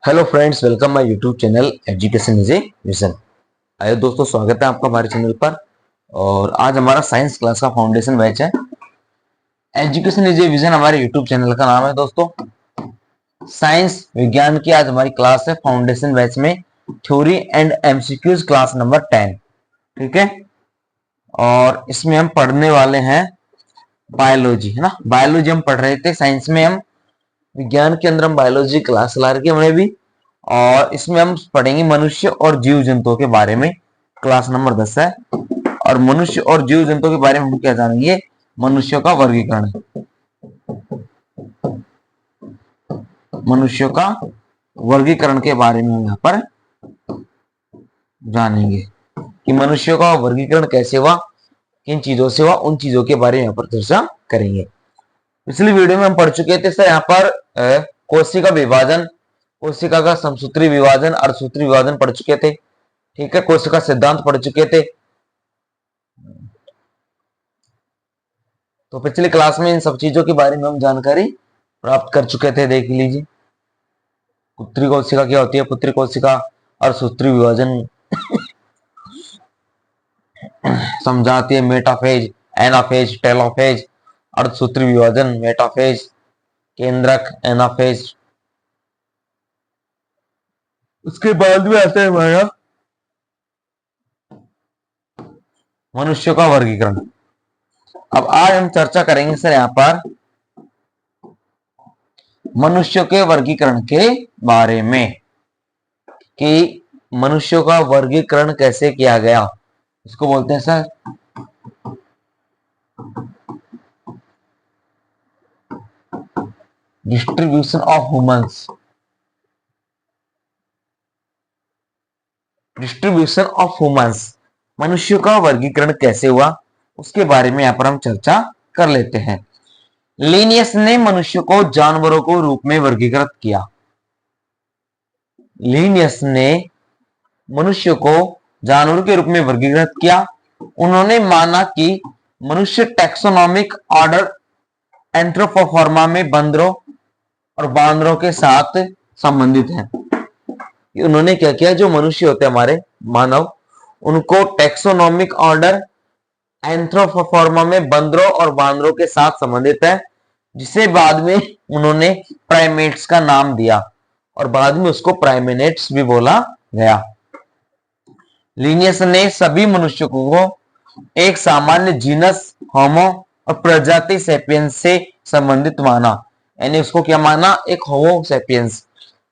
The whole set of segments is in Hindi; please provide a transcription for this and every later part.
Hello friends, welcome my YouTube channel education is a vision. आइए दोस्तों, स्वागत है आपका हमारे चैनल पर। और आज हमारा साइंस क्लास का फाउंडेशन बैच है। एजुकेशन इज ए विजन हमारे यूट्यूब चैनल का नाम है दोस्तों। साइंस विज्ञान की आज हमारी क्लास है फाउंडेशन बैच में, theory and MCQs class number 10। ठीक है, और इसमें हम पढ़ने वाले हैं बायोलॉजी, है ना। बायोलॉजी हम पढ़ रहे थे, साइंस में हम विज्ञान के अंदर हम बायोलॉजी क्लास चला रखे हमने भी। और इसमें हम पढ़ेंगे मनुष्य और जीव जंतुओं के बारे में। क्लास नंबर 10 है। और मनुष्य और जीव जंतुओं के बारे में हम क्या जानेंगे? मनुष्यों का वर्गीकरण, मनुष्यों का वर्गीकरण के बारे में हम यहाँ पर जानेंगे कि मनुष्यों का वर्गीकरण कैसे हुआ, किन चीजों से हुआ, उन चीजों के बारे में यहाँ पर चर्चा करेंगे। पिछली वीडियो में हम पढ़ चुके थे सर यहाँ पर कोशिका विभाजन, कोशिका का समसूत्री विभाजन, अर्धसूत्री विभाजन पढ़ चुके थे। ठीक है, कोशिका सिद्धांत पढ़ चुके थे। तो पिछली क्लास में इन सब चीजों के बारे में हम जानकारी प्राप्त कर चुके थे, देख लीजिए। पुत्री कोशिका क्या होती है, पुत्री कोशिका, अर्धसूत्री विभाजन समझाती है, मेटाफेज, एनाफेज, टेलोफेज, अर्धसूत्री विभाजन, मेटाफेज, केंद्रक, एनाफेज। उसके बाद में आता है हमारा मनुष्य का वर्गीकरण। अब आज हम चर्चा करेंगे सर यहाँ पर मनुष्यों के वर्गीकरण के बारे में कि मनुष्यों का वर्गीकरण कैसे किया गया। इसको बोलते हैं sir distribution of humans, distribution of humans. मनुष्यों का वर्गीकरण कैसे हुआ उसके बारे में यहाँ पर हम चर्चा कर लेते हैं। लिनियस ने मनुष्य को जानवरों को रूप में वर्गीकृत किया। लिनियस ने मनुष्य को जानवरों के रूप में वर्गीकृत किया। उन्होंने माना कि मनुष्य टैक्सोनॉमिक ऑर्डर एंथ्रोपोफॉर्मा में बंदरों और बांदरों के साथ संबंधित है। उन्होंने क्या किया, जो मनुष्य होते हैं हमारे मानव, उनको टैक्सोनॉमिक ऑर्डर एंथ्रोपोफॉर्मा में बंदरों और बांदरों के साथ संबंधित है, जिसे बाद में उन्होंने प्राइमेट्स का नाम दिया और बाद में उसको प्राइमेट्स भी बोला गया। लिनियस ने सभी मनुष्यों को एक सामान्य जीनस होमो और प्रजाति सेपियंस से संबंधित माना। यानी उसको क्या माना? एक होमो सेपियंस,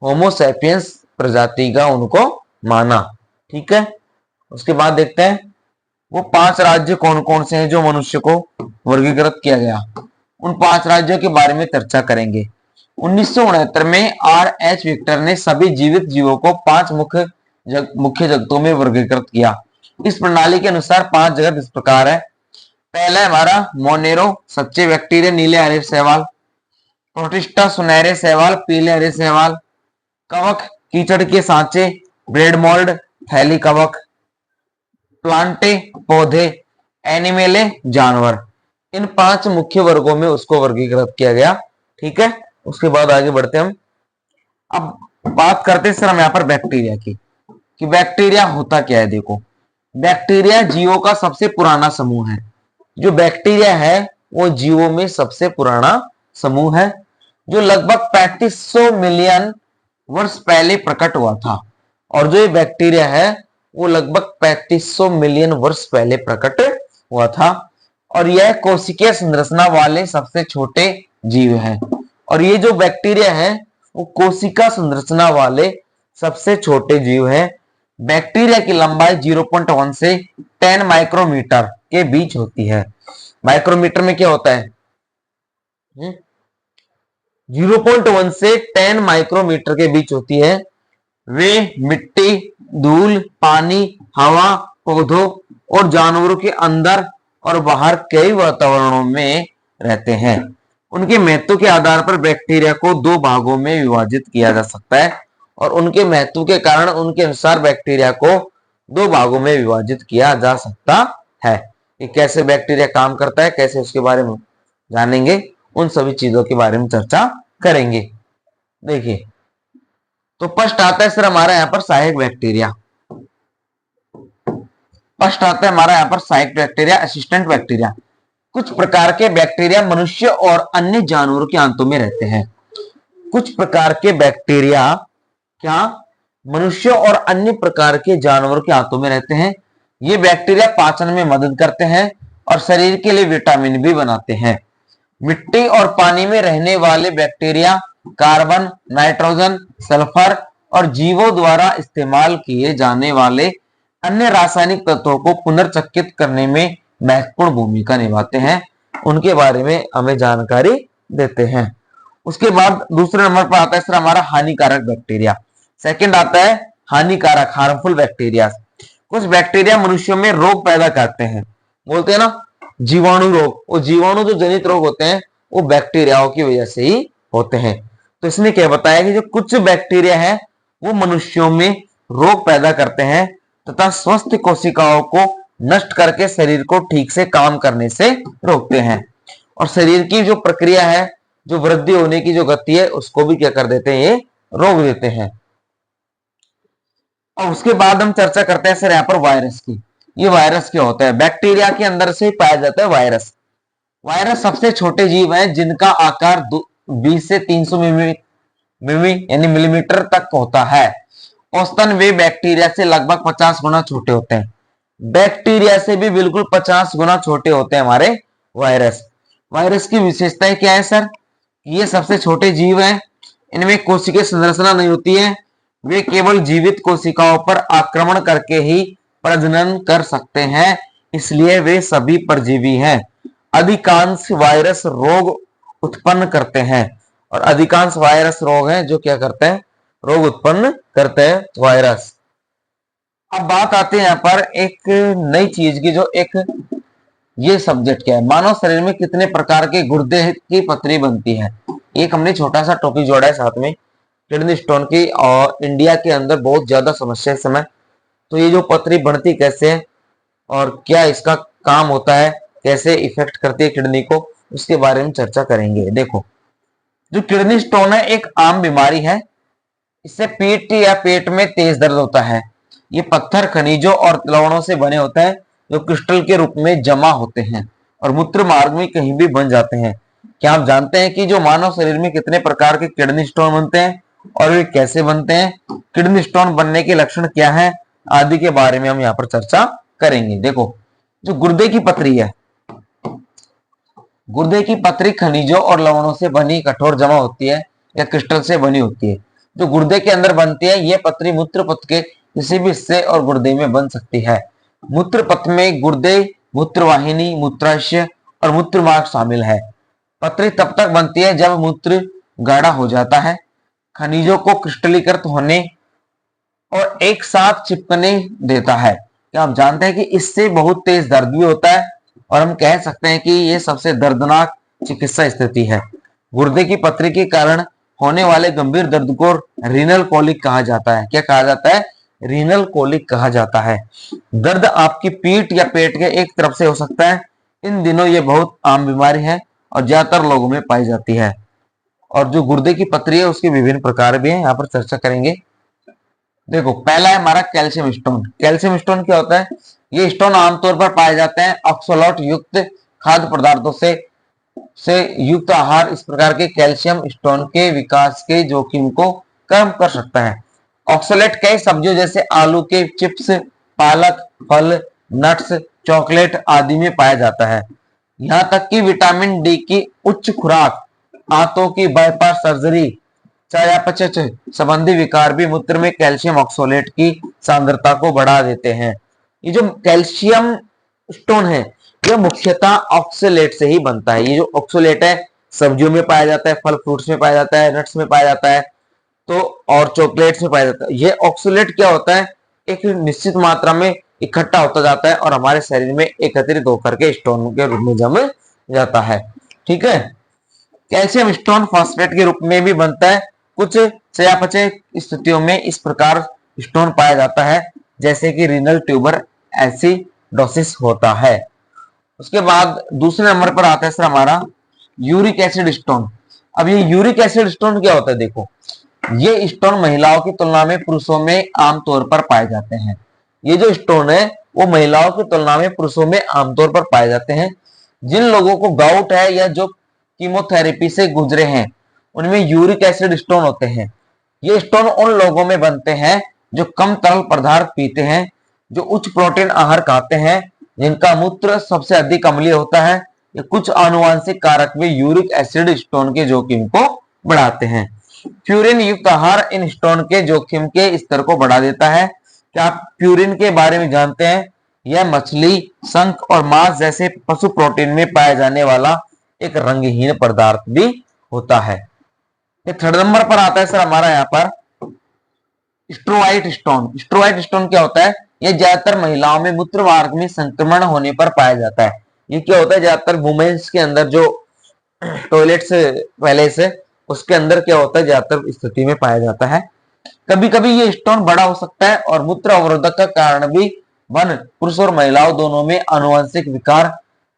होमो सेपियंस प्रजाति का उनको माना। ठीक है, उसके बाद देखते हैं वो 5 राज्य कौन कौन से हैं जो मनुष्य को वर्गीकृत किया गया। उन 5 राज्यों के बारे में चर्चा करेंगे। 1969 में R.H. विक्टर ने सभी जीवित जीवों को 5 मुख्य जगतों में वर्गीकृत किया। इस प्रणाली के अनुसार 5 जगत इस प्रकार है। पहला है हमारा मोनेरो, सच्चे बैक्टीरिया, नीले हरे शैवाल। प्रोटिस्टा, सुनहरे शैवाल, पीले हरे शैवाल। कवक, कीचड़ के सांचे, ब्रेड मोल्ड, थैली कवक। प्लांटे, पौधे। एनिमेले, जानवर। इन 5 मुख्य वर्गों में उसको वर्गीकृत किया गया। ठीक है, उसके बाद आगे बढ़ते हम। अब बात करते हैं सर हम यहाँ पर बैक्टीरिया की, कि बैक्टीरिया होता क्या है। देखो, बैक्टीरिया जीवों का सबसे पुराना समूह है। जो बैक्टीरिया है वो जीवों में सबसे पुराना समूह है, जो लगभग 3500 मिलियन वर्ष पहले प्रकट हुआ था। और जो ये बैक्टीरिया है वो लगभग 3500 मिलियन वर्ष पहले प्रकट हुआ था। और यह कोशिकीय संरचना वाले सबसे छोटे जीव है। और ये जो बैक्टीरिया है वो कोशिका संरचना वाले सबसे छोटे जीव है। बैक्टीरिया की लंबाई 0.1 से 10 माइक्रोमीटर के बीच होती है। माइक्रोमीटर में क्या होता है? 0.1 से 10 माइक्रोमीटर के बीच होती है। वे मिट्टी, धूल, पानी, हवा, पौधों और जानवरों के अंदर और बाहर कई वातावरणों में रहते हैं। उनके महत्व के आधार पर बैक्टीरिया को 2 भागों में विभाजित किया जा सकता है। और उनके महत्व के कारण उनके अनुसार बैक्टीरिया को 2 भागों में विभाजित किया जा सकता है। कि कैसे बैक्टीरिया काम करता है, कैसे उसके बारे में जानेंगे, उन सभी चीजों के बारे में चर्चा करेंगे। देखिए, तो फर्स्ट आता है सर हमारा यहाँ पर सहायक बैक्टीरिया। फर्स्ट आता है हमारा यहाँ पर सहायक बैक्टीरिया, असिस्टेंट बैक्टीरिया। कुछ प्रकार के बैक्टीरिया मनुष्य और अन्य जानवरों के आंतों में रहते हैं। कुछ प्रकार के बैक्टीरिया क्या मनुष्य और अन्य प्रकार के जानवरों के आंतों में रहते हैं। ये बैक्टीरिया पाचन में मदद करते हैं और शरीर के लिए विटामिन भी बनाते हैं। मिट्टी और पानी में रहने वाले बैक्टीरिया कार्बन, नाइट्रोजन, सल्फर और जीवों द्वारा इस्तेमाल किए जाने वाले अन्य रासायनिक तत्वों को पुनर्चक्रित करने में महत्वपूर्ण भूमिका निभाते हैं। उनके बारे में हमें जानकारी देते हैं। उसके बाद दूसरे नंबर पर आता है सर हमारा हानिकारक बैक्टीरिया। सेकंड आता है हानिकारक, हार्मफुल बैक्टीरिया। कुछ बैक्टीरिया मनुष्यों में रोग पैदा करते हैं, बोलते हैं ना जीवाणु रोग। वो जीवाणु जो जनित रोग होते हैं वो बैक्टीरियाओं की वजह से ही होते हैं। तो इसने क्या बताया कि जो कुछ बैक्टीरिया है वो मनुष्यों में रोग पैदा करते हैं तथा स्वस्थ कोशिकाओं को नष्ट करके शरीर को ठीक से काम करने से रोकते हैं और शरीर की जो प्रक्रिया है, जो वृद्धि होने की जो गति है, उसको भी क्या कर देते हैं, ये रोक देते हैं। और उसके बाद हम चर्चा करते हैं सर यहाँ पर वायरस की। ये वायरस क्या होता है? बैक्टीरिया के अंदर से पाया जाता है वायरस। वायरस सबसे छोटे जीव हैं जिनका आकार 20 से 300 मिमी यानी मिलीमीटर तक होता है। औसतन वे बैक्टीरिया से लगभग 50 गुना छोटे होते हैं। बैक्टीरिया से भी बिल्कुल 50 गुना छोटे होते हैं हमारे वायरस। वायरस की विशेषताएं क्या है सर? ये सबसे छोटे जीव हैं, इनमें कोशिकीय संरचना नहीं होती है, वे केवल जीवित कोशिकाओं पर आक्रमण करके ही प्रजनन कर सकते हैं, इसलिए वे सभी परजीवी हैं। अधिकांश वायरस रोग उत्पन्न करते हैं और अधिकांश वायरस रोग हैं जो क्या करते हैं, रोग उत्पन्न करते हैं वायरस। अब बात आती है यहाँ पर एक नई चीज की, जो एक ये सब्जेक्ट क्या है, मानव शरीर में कितने प्रकार के गुर्दे की पथरी बनती है। एक हमने छोटा सा टॉपिक जोड़ा है साथ में किडनी स्टोन की, और इंडिया के अंदर बहुत ज्यादा समस्या इस समय। तो ये जो पथरी बढ़ती कैसे है और क्या इसका काम होता है, कैसे इफेक्ट करती है किडनी को, उसके बारे में चर्चा करेंगे। देखो, जो किडनी स्टोन है एक आम बीमारी है। इससे पीठ या पेट में तेज दर्द होता है। ये पत्थर, खनिजों और लवणों से बने होते हैं जो क्रिस्टल के रूप में जमा होते हैं और मूत्र मार्ग में कहीं भी बन जाते हैं। क्या आप जानते हैं कि जो मानव शरीर में कितने प्रकार के किडनी स्टोन बनते हैं और वे कैसे बनते हैं, किडनी स्टोन बनने के लक्षण क्या हैं, आदि के बारे में हम यहाँ पर चर्चा करेंगे। देखो, जो गुर्दे की पथरी है, गुर्दे की पथरी खनिजों और लवणों से बनी कठोर जमा होती है या क्रिस्टल से बनी होती है। जो गुर्दे के अंदर बनती है, यह पथरी मूत्र पथ के किसी भी हिस्से और गुर्दे में बन सकती है। मूत्र पथ में गुर्दे, मूत्रवाहिनी, मूत्राशय और मूत्र मार्ग शामिल है। पथरी तब तक बनती है जब मूत्र गाढ़ा हो जाता है, खनिजों को क्रिस्टलीकृत होने और एक साथ चिपकने देता है। क्या आप जानते हैं कि इससे बहुत तेज दर्द भी होता है और हम कह सकते हैं कि यह सबसे दर्दनाक चिकित्सा स्थिति है। गुर्दे की पथरी के कारण होने वाले गंभीर दर्द को रीनल कोलिक कहा जाता है। क्या कहा जाता है? रीनल कोलिक कहा जाता है। दर्द आपकी पीठ या पेट के एक तरफ से हो सकता है। इन दिनों यह बहुत आम बीमारी है और ज्यादातर लोगों में पाई जाती है। और जो गुर्दे की पथरी है उसके विभिन्न प्रकार भी हैं, यहाँ पर चर्चा करेंगे। देखो, पहला है हमारा कैल्शियम स्टोन। कैल्शियम स्टोन क्या होता है? ये स्टोन आमतौर पर पाए जाते हैं ऑक्सोलेट युक्त खाद्य पदार्थों से युक्त आहार इस प्रकार के कैल्शियम स्टोन के विकास के जोखिम को कम कर सकता है। ऑक्सोलेट कई सब्जियों जैसे आलू के चिप्स, पालक, फल, नट्स, चॉकलेट आदि में पाया जाता है। यहाँ तक कि विटामिन डी की उच्च खुराक, आंतों की बाईपास सर्जरी, चयापचय संबंधी विकार भी मूत्र में कैल्शियम ऑक्सोलेट की सांद्रता को बढ़ा देते हैं। ये जो कैल्शियम स्टोन है यह मुख्यतः ऑक्सोलेट से ही बनता है। ये जो ऑक्सोलेट है सब्जियों में पाया जाता है, फल फ्रूट्स में पाया जाता है, नट्स में पाया जाता है, तो और चॉकलेट्स में पाया जाता है। ये ऑक्सोलेट क्या होता है? एक निश्चित मात्रा में इकट्ठा होता जाता है और हमारे शरीर में एकत्रित होकर के स्टोन के रूप में जम जाता है। ठीक है। कैल्शियम स्टोन फॉस्फेट के रूप में भी बनता है। कुछ चयापचय स्थितियों में इस प्रकार स्टोन पाया जाता है, जैसे कि रीनल ट्यूबर एसिडोसिस होता है। उसके बाद दूसरे नंबर पर आता है सर हमारा यूरिक एसिड स्टोन। अब ये यूरिक एसिड स्टोन क्या होता है? देखो, ये स्टोन महिलाओं की तुलना में पुरुषों में आमतौर पर पाए जाते हैं। ये जो स्टोन है वो महिलाओं की तुलना में पुरुषों में आमतौर पर पाए जाते हैं। जिन लोगों को गाउट है या जो कीमोथेरेपी से गुजरे हैं उनमें यूरिक एसिड स्टोन होते हैं। ये स्टोन उन लोगों में बनते हैं जो कम तरल पदार्थ पीते हैं, जो उच्च प्रोटीन आहार खाते हैं, जिनका मूत्र सबसे अधिक अम्लीय होता है, या कुछ आनुवंशिक कारक भी यूरिक एसिड स्टोन के जोखिम को बढ़ाते हैं। प्यूरिन युक्त आहार इन स्टोन के जोखिम के स्तर को बढ़ा देता है। क्या आप प्यूरिन के बारे में जानते हैं? यह मछली, शंख और मांस जैसे पशु प्रोटीन में पाया जाने वाला एक रंगहीन पदार्थ भी होता है। ये थर्ड नंबर पर आता है सर हमारा यहाँ पर स्ट्रोवाइट स्टोन। स्ट्रोवाइट स्टोन क्या होता है? यह ज्यादातर महिलाओं में मूत्र मार्ग में संक्रमण होने पर पाया जाता है। ये क्या होता है? ज्यादातर वुमेन्स के अंदर जो टॉयलेट से पहले से उसके अंदर क्या होता है, ज्यादातर स्थिति में पाया जाता है। कभी कभी ये स्टोन बड़ा हो सकता है और मूत्र अवरोधक का कारण भी बन पुरुष और महिलाओं दोनों में आनुवंशिक विकार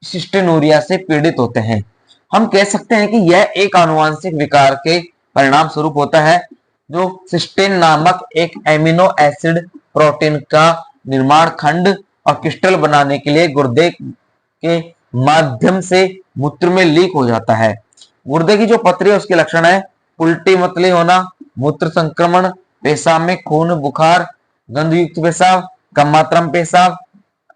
सिस्टेनूरिया से पीड़ित होते हैं। हम कह सकते हैं कि यह एक आनुवंशिक विकार के परिणाम स्वरूप होता है जो सिस्टेन नामक एक एमिनो एसिड प्रोटीन का निर्माण खंड और क्रिस्टल बनाने के लिए गुर्दे के माध्यम से मूत्र में लीक हो जाता है। गुर्दे की जो पथरी है उसके लक्षण है उल्टी मतली होना, मूत्र संक्रमण, पेशाब में खून, बुखार, गंधयुक्त पेशाब, कम मात्रा में पेशाब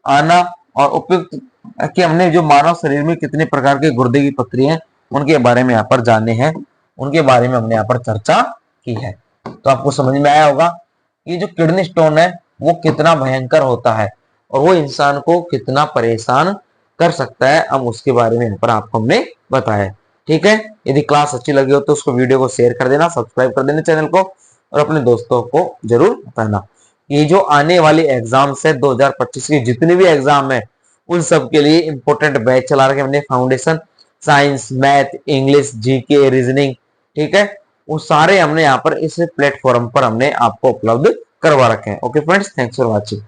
आना, और उपयुक्त कि हमने जो मानव शरीर में कितने प्रकार के गुर्दे की पथरी है उनके बारे में यहाँ पर जाने हैं, उनके बारे में हमने यहाँ पर चर्चा की है। तो आपको समझ में आया होगा कि जो किडनी स्टोन है वो कितना भयंकर होता है और वो इंसान को कितना परेशान कर सकता है, हम उसके बारे में यहाँ पर आपको हमने बताया। ठीक है, यदि क्लास अच्छी लगी हो तो उसको वीडियो को शेयर कर देना, सब्सक्राइब कर देना चैनल को और अपने दोस्तों को जरूर बताना। ये जो आने वाली एग्जाम्स है 2025 की जितने भी एग्जाम है उन सब के लिए इंपॉर्टेंट बैच चला रखे हमने, foundation science, math, English, GK, reasoning. ठीक है, वो सारे हमने यहाँ पर इस प्लेटफॉर्म पर हमने आपको उपलब्ध करवा रखे हैं। Okay friends, thanks for watching.